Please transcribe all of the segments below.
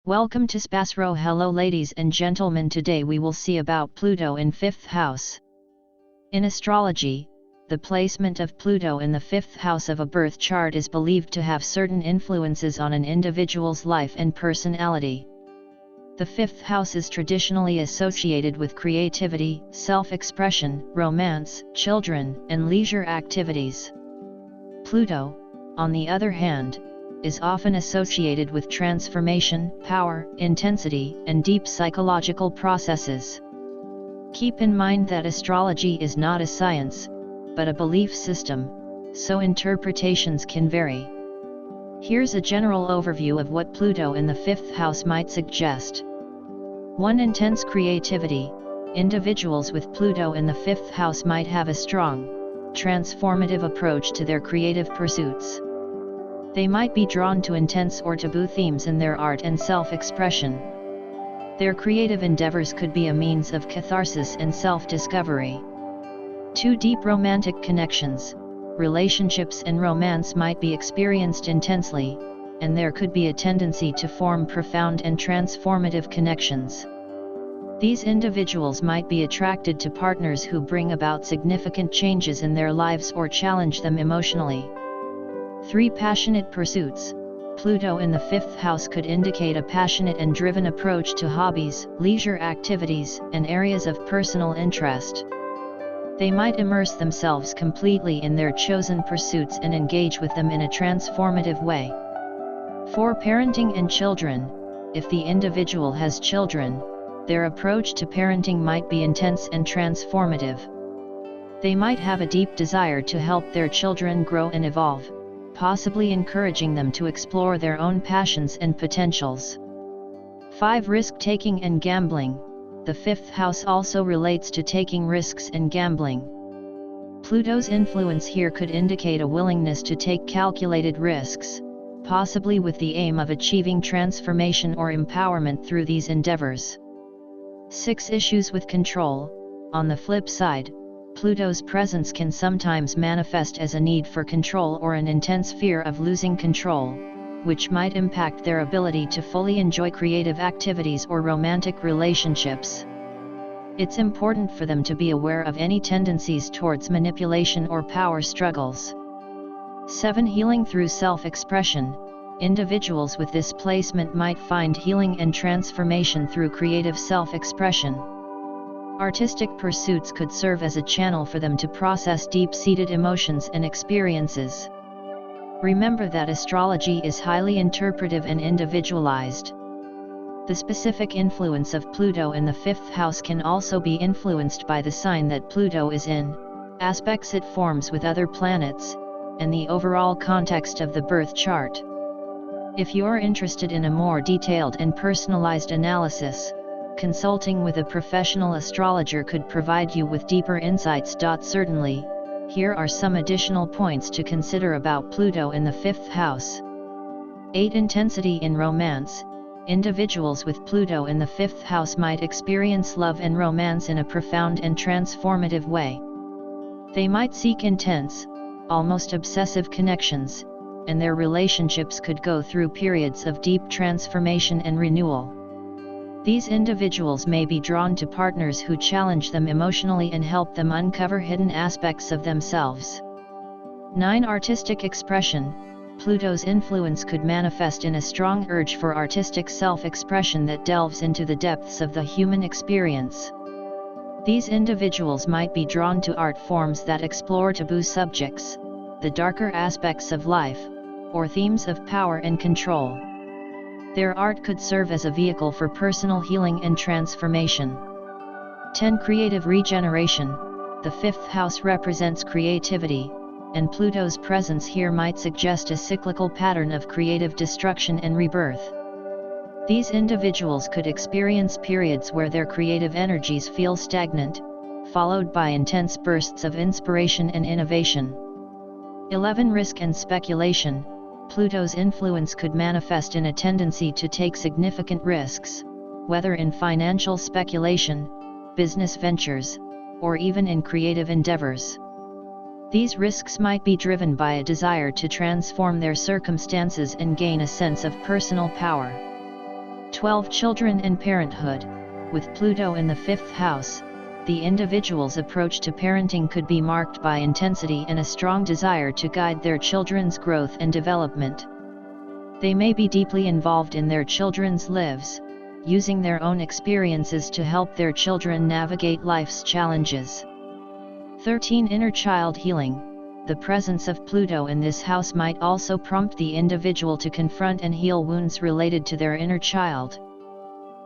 Welcome to SPASRO. Hello ladies and gentlemen, today we will see about Pluto in 5th house. In astrology, the placement of Pluto in the 5th house of a birth chart is believed to have certain influences on an individual's life and personality. The 5th house is traditionally associated with creativity, self-expression, romance, children, and leisure activities. Pluto, on the other hand, is often associated with transformation, power, intensity, and deep psychological processes. Keep in mind that astrology is not a science, but a belief system, so interpretations can vary. Here's a general overview of what Pluto in the 5th house might suggest. 1. Intense creativity. Individuals with Pluto in the 5th house might have a strong, transformative approach to their creative pursuits. They might be drawn to intense or taboo themes in their art and self-expression. Their creative endeavors could be a means of catharsis and self-discovery. 2. Deep romantic connections. Relationships and romance might be experienced intensely, and there could be a tendency to form profound and transformative connections. These individuals might be attracted to partners who bring about significant changes in their lives or challenge them emotionally. 3. Passionate pursuits. Pluto in the 5th house could indicate a passionate and driven approach to hobbies, leisure activities, and areas of personal interest. They might immerse themselves completely in their chosen pursuits and engage with them in a transformative way. 4. Parenting and children. If the individual has children, their approach to parenting might be intense and transformative. They might have a deep desire to help their children grow and evolve, possibly encouraging them to explore their own passions and potentials. 5. Risk-taking and gambling. The 5th house also relates to taking risks and gambling. Pluto's influence here could indicate a willingness to take calculated risks, possibly with the aim of achieving transformation or empowerment through these endeavors. 6. Issues with control. On the flip side, Pluto's presence can sometimes manifest as a need for control or an intense fear of losing control, which might impact their ability to fully enjoy creative activities or romantic relationships. It's important for them to be aware of any tendencies towards manipulation or power struggles. 7. Healing through self-expression. Individuals with this placement might find healing and transformation through creative self-expression. Artistic pursuits could serve as a channel for them to process deep-seated emotions and experiences. Remember that astrology is highly interpretive and individualized. The specific influence of Pluto in the 5th house can also be influenced by the sign that Pluto is in, aspects it forms with other planets, and the overall context of the birth chart. If you're interested in a more detailed and personalized analysis, consulting with a professional astrologer could provide you with deeper insights. Certainly, here are some additional points to consider about Pluto in the 5th house. 8. Intensity in romance. Individuals with Pluto in the 5th house might experience love and romance in a profound and transformative way. They might seek intense, almost obsessive connections, and their relationships could go through periods of deep transformation and renewal. These individuals may be drawn to partners who challenge them emotionally and help them uncover hidden aspects of themselves. 9. Artistic expression. Pluto's influence could manifest in a strong urge for artistic self-expression that delves into the depths of the human experience. These individuals might be drawn to art forms that explore taboo subjects, the darker aspects of life, or themes of power and control. Their art could serve as a vehicle for personal healing and transformation. 10. Creative regeneration. The 5th house represents creativity, and Pluto's presence here might suggest a cyclical pattern of creative destruction and rebirth. These individuals could experience periods where their creative energies feel stagnant, followed by intense bursts of inspiration and innovation. 11. Risk and speculation. Pluto's influence could manifest in a tendency to take significant risks, whether in financial speculation, business ventures, or even in creative endeavors. These risks might be driven by a desire to transform their circumstances and gain a sense of personal power. 12 Children and parenthood. With Pluto in the 5th house, the individual's approach to parenting could be marked by intensity and a strong desire to guide their children's growth and development. They may be deeply involved in their children's lives, using their own experiences to help their children navigate life's challenges. 13 Inner child healing. The presence of Pluto in this house might also prompt the individual to confront and heal wounds related to their inner child.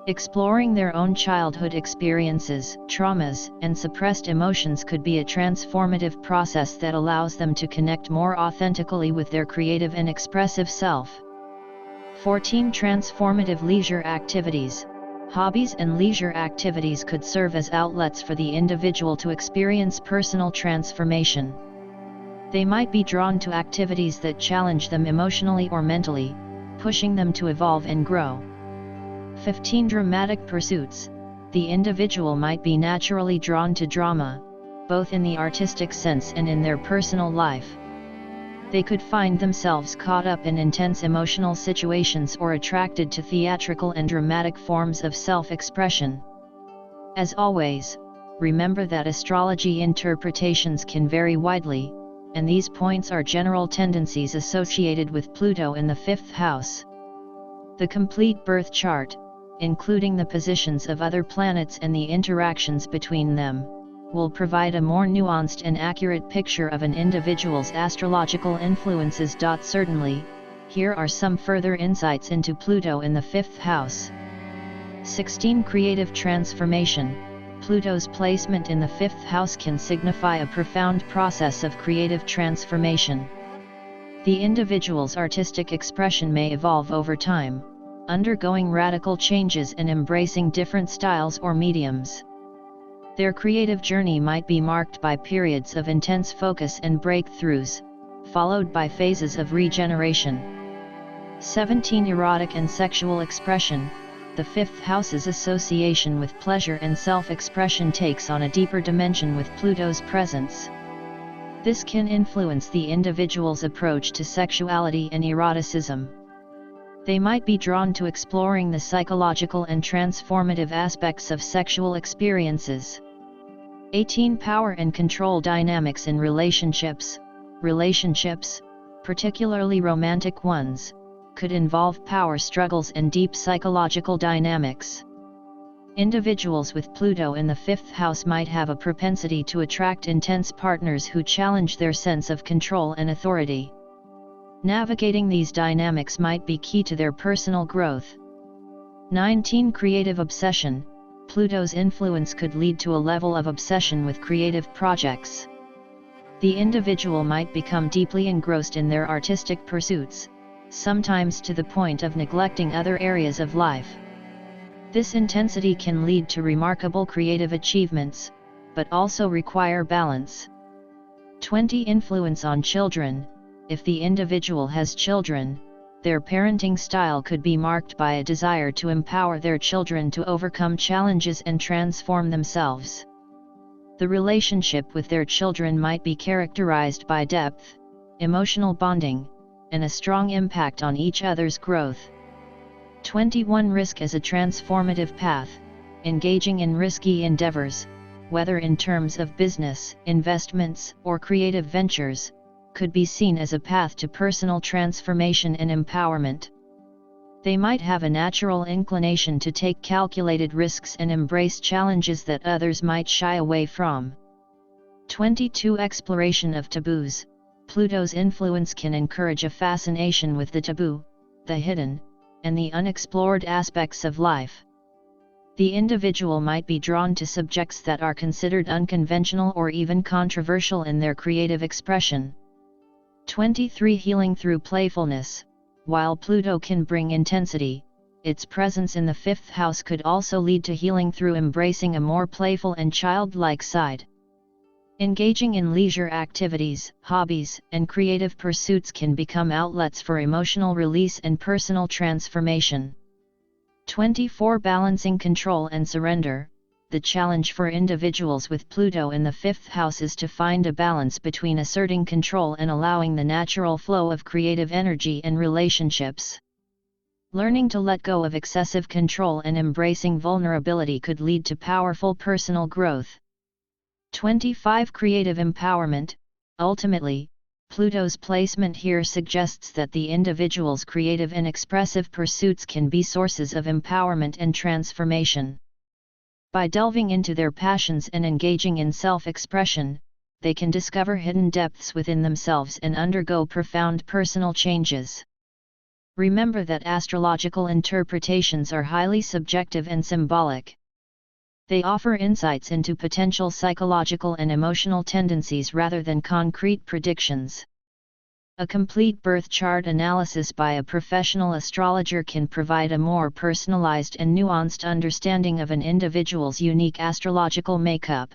Exploring their own childhood experiences, traumas, and suppressed emotions could be a transformative process that allows them to connect more authentically with their creative and expressive self. 14 Transformative leisure activities. Hobbies and leisure activities could serve as outlets for the individual to experience personal transformation. They might be drawn to activities that challenge them emotionally or mentally, pushing them to evolve and grow. 15 Dramatic pursuits. The individual might be naturally drawn to drama, both in the artistic sense and in their personal life. They could find themselves caught up in intense emotional situations or attracted to theatrical and dramatic forms of self-expression. As always, remember that astrology interpretations can vary widely, and these points are general tendencies associated with Pluto in the 5th house. The complete birth chart, including the positions of other planets and the interactions between them, will provide a more nuanced and accurate picture of an individual's astrological influences. Certainly, here are some further insights into Pluto in the 5th house. 16 Creative transformation. Pluto's placement in the 5th house can signify a profound process of creative transformation. The individual's artistic expression may evolve over time, undergoing radical changes and embracing different styles or mediums. Their creative journey might be marked by periods of intense focus and breakthroughs, followed by phases of regeneration. 17 Erotic and sexual expression. The 5th house's association with pleasure and self-expression takes on a deeper dimension with Pluto's presence. This can influence the individual's approach to sexuality and eroticism. They might be drawn to exploring the psychological and transformative aspects of sexual experiences. 18 Power and control dynamics in relationships. Relationships, particularly romantic ones, could involve power struggles and deep psychological dynamics. Individuals with Pluto in the 5th house might have a propensity to attract intense partners who challenge their sense of control and authority. Navigating these dynamics might be key to their personal growth. 19 Creative obsession. Pluto's influence could lead to a level of obsession with creative projects. The individual might become deeply engrossed in their artistic pursuits, sometimes to the point of neglecting other areas of life. This intensity can lead to remarkable creative achievements, but also require balance. 20 Influence on children. If the individual has children, their parenting style could be marked by a desire to empower their children to overcome challenges and transform themselves. The relationship with their children might be characterized by depth, emotional bonding, and a strong impact on each other's growth. 21 Risk as a transformative path. Engaging in risky endeavors, whether in terms of business, investments, or creative ventures, could be seen as a path to personal transformation and empowerment. They might have a natural inclination to take calculated risks and embrace challenges that others might shy away from. 22 Exploration of taboos. Pluto's influence can encourage a fascination with the taboo, the hidden, and the unexplored aspects of life. The individual might be drawn to subjects that are considered unconventional or even controversial in their creative expression. 23 Healing through playfulness. While Pluto can bring intensity, its presence in the 5th house could also lead to healing through embracing a more playful and childlike side. Engaging in leisure activities, hobbies, and creative pursuits can become outlets for emotional release and personal transformation. 24 Balancing control and surrender. The challenge for individuals with Pluto in the 5th house is to find a balance between asserting control and allowing the natural flow of creative energy and relationships. Learning to let go of excessive control and embracing vulnerability could lead to powerful personal growth. 25. Creative empowerment. Ultimately, Pluto's placement here suggests that the individual's creative and expressive pursuits can be sources of empowerment and transformation. By delving into their passions and engaging in self-expression, they can discover hidden depths within themselves and undergo profound personal changes. Remember that astrological interpretations are highly subjective and symbolic. They offer insights into potential psychological and emotional tendencies rather than concrete predictions. A complete birth chart analysis by a professional astrologer can provide a more personalized and nuanced understanding of an individual's unique astrological makeup.